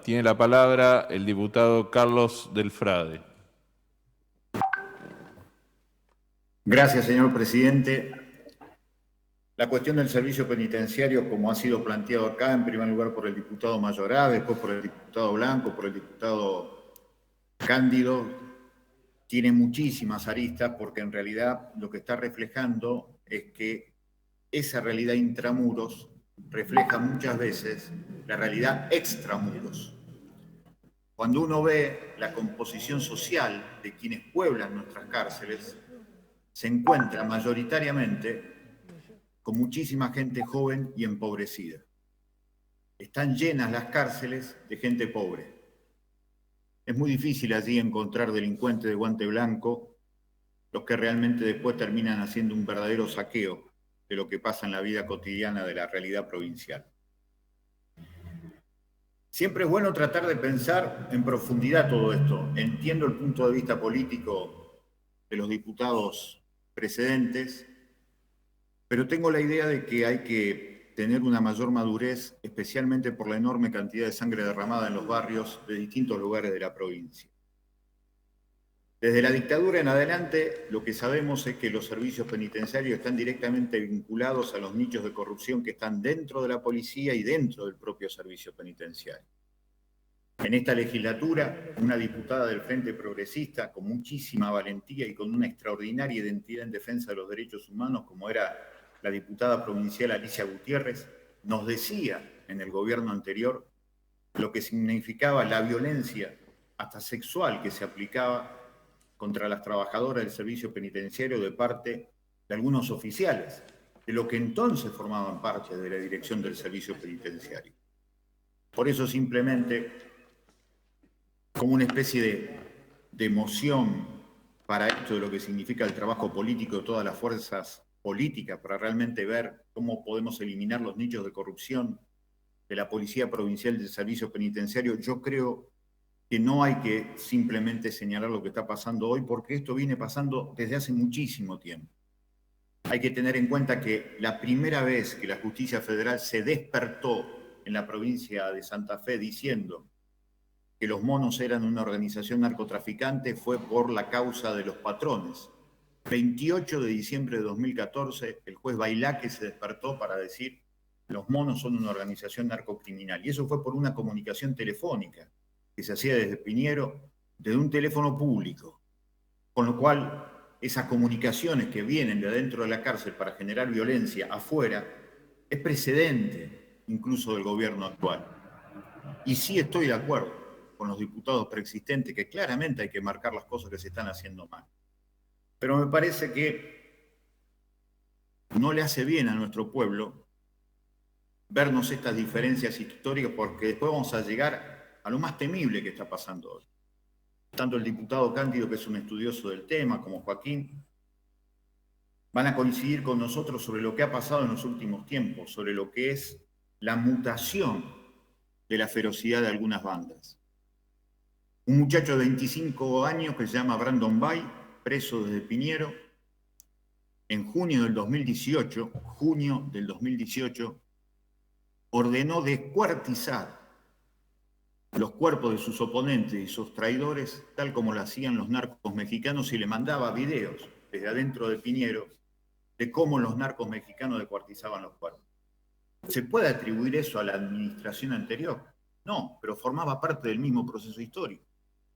Tiene la palabra el diputado Carlos Delfrade. Gracias, señor presidente. La cuestión del servicio penitenciario, como ha sido planteado acá, en primer lugar por el diputado Mayorá, después por el diputado Blanco, por el diputado Cándido, tiene muchísimas aristas porque en realidad lo que está reflejando es que esa realidad intramuros refleja muchas veces la realidad extramuros. Cuando uno ve la composición social de quienes pueblan nuestras cárceles, se encuentra mayoritariamente con muchísima gente joven y empobrecida. Están llenas las cárceles de gente pobre. Es muy difícil allí encontrar delincuentes de guante blanco, los que realmente después terminan haciendo un verdadero saqueo de lo que pasa en la vida cotidiana de la realidad provincial. Siempre es bueno tratar de pensar en profundidad todo esto. Entiendo el punto de vista político de los diputados precedentes, pero tengo la idea de que hay que tener una mayor madurez, especialmente por la enorme cantidad de sangre derramada en los barrios de distintos lugares de la provincia. Desde la dictadura en adelante, lo que sabemos es que los servicios penitenciarios están directamente vinculados a los nichos de corrupción que están dentro de la policía y dentro del propio servicio penitenciario. En esta legislatura, una diputada del Frente Progresista, con muchísima valentía y con una extraordinaria identidad en defensa de los derechos humanos, como era la diputada provincial Alicia Gutiérrez, nos decía en el gobierno anterior lo que significaba la violencia, hasta sexual, que se aplicaba contra las trabajadoras del servicio penitenciario de parte de algunos oficiales, de lo que entonces formaban parte de la dirección del servicio penitenciario. Por eso simplemente, como una especie de emoción para esto de lo que significa el trabajo político de todas las fuerzas políticas, para realmente ver cómo podemos eliminar los nichos de corrupción de la Policía Provincial del Servicio Penitenciario, yo creo que no hay que simplemente señalar lo que está pasando hoy, porque esto viene pasando desde hace muchísimo tiempo. Hay que tener en cuenta que la primera vez que la Justicia Federal se despertó en la provincia de Santa Fe diciendo que los monos eran una organización narcotraficante fue por la causa de los patrones. 28 de diciembre de 2014, el juez Bailaque se despertó para decir los monos son una organización narcocriminal. Y eso fue por una comunicación telefónica que se hacía desde Piñero, desde un teléfono público. Con lo cual, esas comunicaciones que vienen de adentro de la cárcel para generar violencia afuera, es precedente incluso del gobierno actual. Y sí estoy de acuerdo con los diputados preexistentes que claramente hay que marcar las cosas que se están haciendo mal. Pero me parece que no le hace bien a nuestro pueblo vernos estas diferencias históricas, porque después vamos a llegar a lo más temible que está pasando hoy. Tanto el diputado Cándido, que es un estudioso del tema, como Joaquín, van a coincidir con nosotros sobre lo que ha pasado en los últimos tiempos, sobre lo que es la mutación de la ferocidad de algunas bandas. Un muchacho de 25 años que se llama Brandon Bay, preso desde Piñero, en junio del 2018, ordenó descuartizar los cuerpos de sus oponentes y sus traidores, tal como lo hacían los narcos mexicanos, y le mandaba videos desde adentro de Piñero de cómo los narcos mexicanos descuartizaban los cuerpos. ¿Se puede atribuir eso a la administración anterior? No, pero formaba parte del mismo proceso histórico.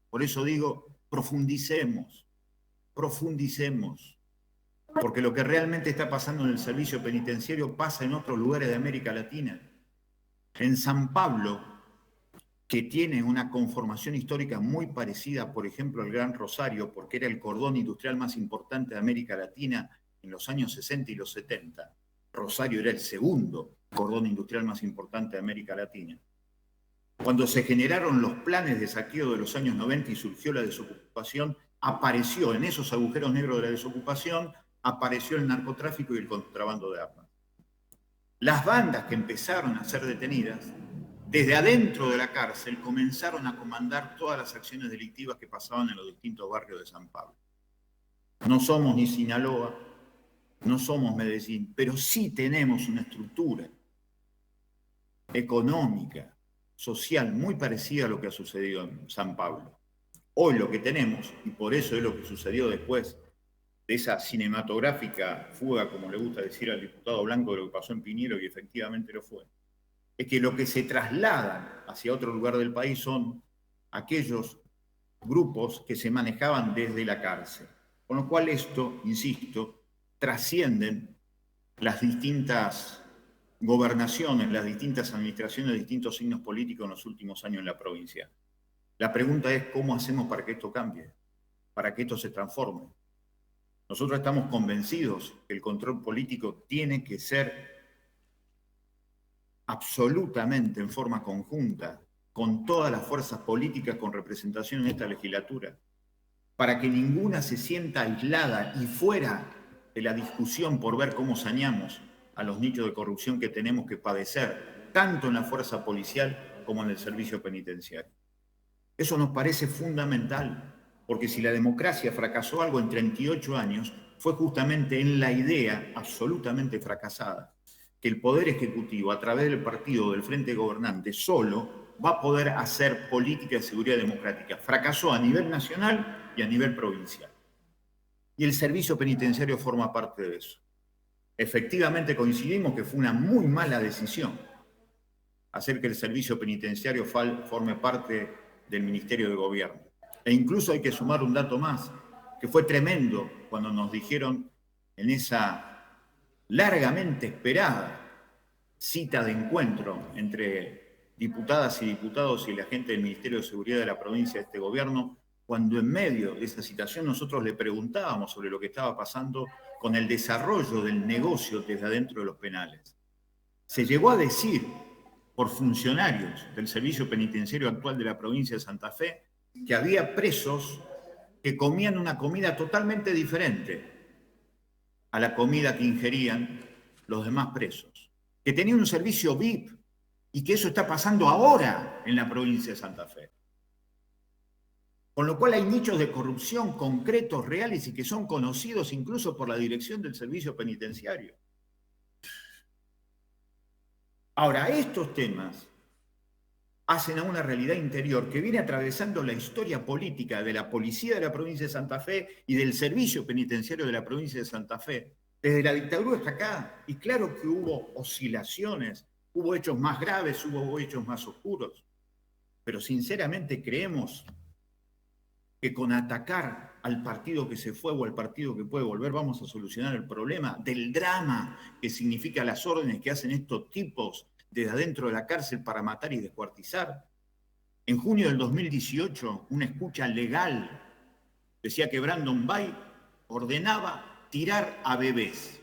Por eso digo, profundicemos, porque lo que realmente está pasando en el servicio penitenciario pasa en otros lugares de América Latina. En San Pablo, que tiene una conformación histórica muy parecida, por ejemplo, al Gran Rosario, porque era el cordón industrial más importante de América Latina en los años 60 y los 70. Rosario era el segundo cordón industrial más importante de América Latina. Cuando se generaron los planes de saqueo de los años 90 y surgió la desocupación, apareció en esos agujeros negros de la desocupación, apareció el narcotráfico y el contrabando de armas. Las bandas que empezaron a ser detenidas, desde adentro de la cárcel, comenzaron a comandar todas las acciones delictivas que pasaban en los distintos barrios de San Pablo. No somos ni Sinaloa, no somos Medellín, pero sí tenemos una estructura económica, social muy parecida a lo que ha sucedido en San Pablo. Hoy lo que tenemos, y por eso es lo que sucedió después de esa cinematográfica fuga, como le gusta decir al diputado Blanco, de lo que pasó en Piñero, y efectivamente lo fue, es que lo que se trasladan hacia otro lugar del país son aquellos grupos que se manejaban desde la cárcel. Con lo cual esto, insisto, trascienden las distintas gobernaciones, las distintas administraciones, distintos signos políticos en los últimos años en la provincia. La pregunta es cómo hacemos para que esto cambie, para que esto se transforme. Nosotros estamos convencidos que el control político tiene que ser absolutamente en forma conjunta con todas las fuerzas políticas con representación en esta legislatura, para que ninguna se sienta aislada y fuera de la discusión por ver cómo saneamos a los nichos de corrupción que tenemos que padecer, tanto en la fuerza policial como en el servicio penitenciario. Eso nos parece fundamental, porque si la democracia fracasó algo en 38 años, fue justamente en la idea absolutamente fracasada, que el Poder Ejecutivo, a través del partido del Frente Gobernante, solo va a poder hacer política de seguridad democrática. Fracasó a nivel nacional y a nivel provincial. Y el servicio penitenciario forma parte de eso. Efectivamente coincidimos que fue una muy mala decisión hacer que el servicio penitenciario forme parte del Ministerio de Gobierno. E incluso hay que sumar un dato más, que fue tremendo cuando nos dijeron en esa largamente esperada cita de encuentro entre diputadas y diputados y la gente del Ministerio de Seguridad de la provincia de este gobierno, cuando en medio de esa citación nosotros le preguntábamos sobre lo que estaba pasando con el desarrollo del negocio desde adentro de los penales. Se llegó a decir por funcionarios del servicio penitenciario actual de la provincia de Santa Fe que había presos que comían una comida totalmente diferente a la comida que ingerían los demás presos, que tenían un servicio VIP y que eso está pasando ahora en la provincia de Santa Fe. Con lo cual hay nichos de corrupción concretos, reales y que son conocidos incluso por la dirección del servicio penitenciario. Ahora, estos temas hacen a una realidad interior que viene atravesando la historia política de la policía de la provincia de Santa Fe y del servicio penitenciario de la provincia de Santa Fe, desde la dictadura hasta acá. Y claro que hubo oscilaciones, hubo hechos más graves, hubo hechos más oscuros, pero sinceramente creemos que con atacar al partido que se fue o al partido que puede volver vamos a solucionar el problema del drama que significa las órdenes que hacen estos tipos desde adentro de la cárcel para matar y descuartizar. En junio del 2018, una escucha legal decía que Brandon Bay ordenaba tirar a bebés,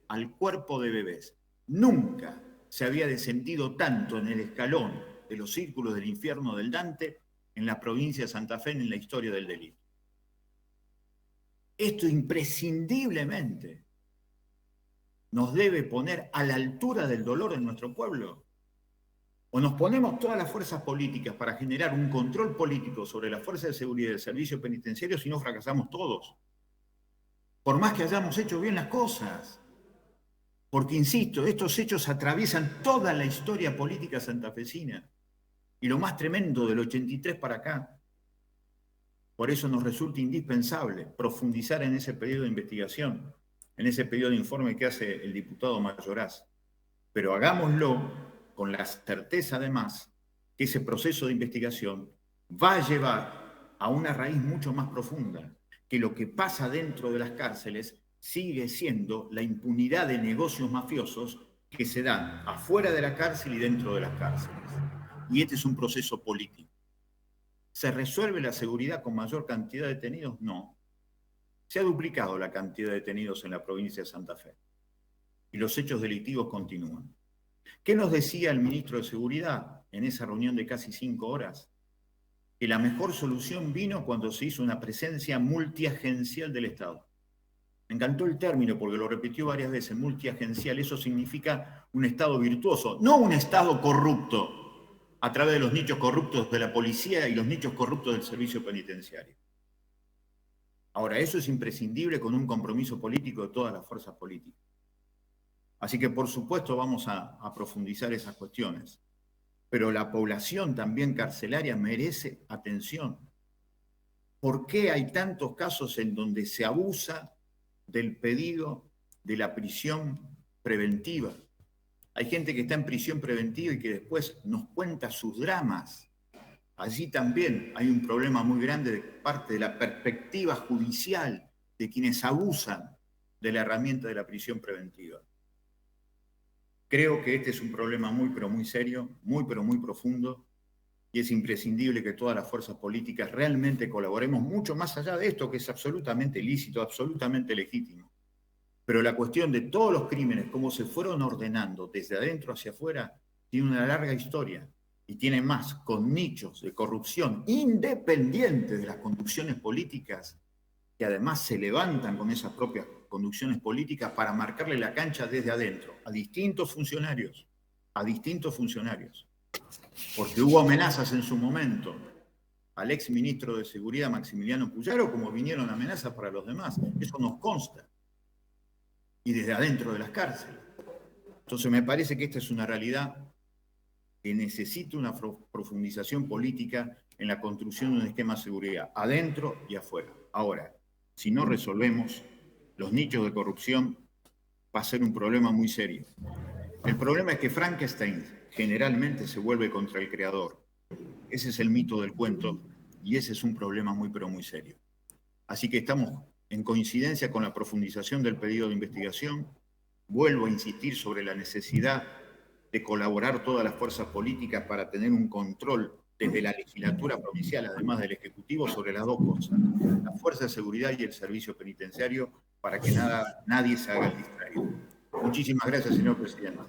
al cuerpo de bebés. Nunca se había descendido tanto en el escalón de los círculos del infierno del Dante en la provincia de Santa Fe en la historia del delito. Esto imprescindiblemente nos debe poner a la altura del dolor de nuestro pueblo. O nos ponemos todas las fuerzas políticas para generar un control político sobre las fuerzas de seguridad del servicio penitenciario, si no fracasamos todos. Por más que hayamos hecho bien las cosas. Porque, insisto, estos hechos atraviesan toda la historia política santafesina. Y lo más tremendo del 83 para acá. Por eso nos resulta indispensable profundizar en ese periodo de investigación, en ese periodo de informe que hace el diputado Mayoraz. Pero hagámoslo con la certeza, además, que ese proceso de investigación va a llevar a una raíz mucho más profunda, que lo que pasa dentro de las cárceles sigue siendo la impunidad de negocios mafiosos que se dan afuera de la cárcel y dentro de las cárceles. Y este es un proceso político. ¿Se resuelve la seguridad con mayor cantidad de detenidos? No. Se ha duplicado la cantidad de detenidos en la provincia de Santa Fe. Y los hechos delictivos continúan. ¿Qué nos decía el ministro de Seguridad en esa reunión de casi 5 horas? Que la mejor solución vino cuando se hizo una presencia multiagencial del Estado. Me encantó el término porque lo repitió varias veces, multiagencial. Eso significa un Estado virtuoso, no un Estado corrupto, a través de los nichos corruptos de la policía y los nichos corruptos del servicio penitenciario. Ahora, eso es imprescindible con un compromiso político de todas las fuerzas políticas. Así que, por supuesto, vamos a profundizar esas cuestiones. pero la población también carcelaria merece atención. ¿Por qué hay tantos casos en donde se abusa del pedido de la prisión preventiva? Hay gente que está en prisión preventiva y que después nos cuenta sus dramas. Allí también hay un problema muy grande de parte de la perspectiva judicial de quienes abusan de la herramienta de la prisión preventiva. Creo que este es un problema muy, pero muy serio, muy, pero muy profundo, y es imprescindible que todas las fuerzas políticas realmente colaboremos mucho más allá de esto, que es absolutamente lícito, absolutamente legítimo. Pero la cuestión de todos los crímenes, cómo se fueron ordenando desde adentro hacia afuera, tiene una larga historia y tiene más, con nichos de corrupción independientes de las conducciones políticas, que además se levantan con esas propias conducciones políticas para marcarle la cancha desde adentro a distintos funcionarios, porque hubo amenazas en su momento al ex ministro de Seguridad Maximiliano Puyaro, como vinieron amenazas para los demás. Eso nos consta. Y desde adentro de las cárceles. Entonces me parece que esta es una realidad que necesita una profundización política en la construcción de un esquema de seguridad, adentro y afuera. Ahora, si no resolvemos los nichos de corrupción, va a ser un problema muy serio. El problema es que Frankenstein generalmente se vuelve contra el creador. Ese es el mito del cuento y ese es un problema muy, pero muy serio. Así que estamos en coincidencia con la profundización del pedido de investigación. Vuelvo a insistir sobre la necesidad de colaborar todas las fuerzas políticas para tener un control desde la legislatura provincial, además del Ejecutivo, sobre las dos cosas, la Fuerza de Seguridad y el Servicio Penitenciario, para que nadie se haga el distraído. Muchísimas gracias, señor presidente.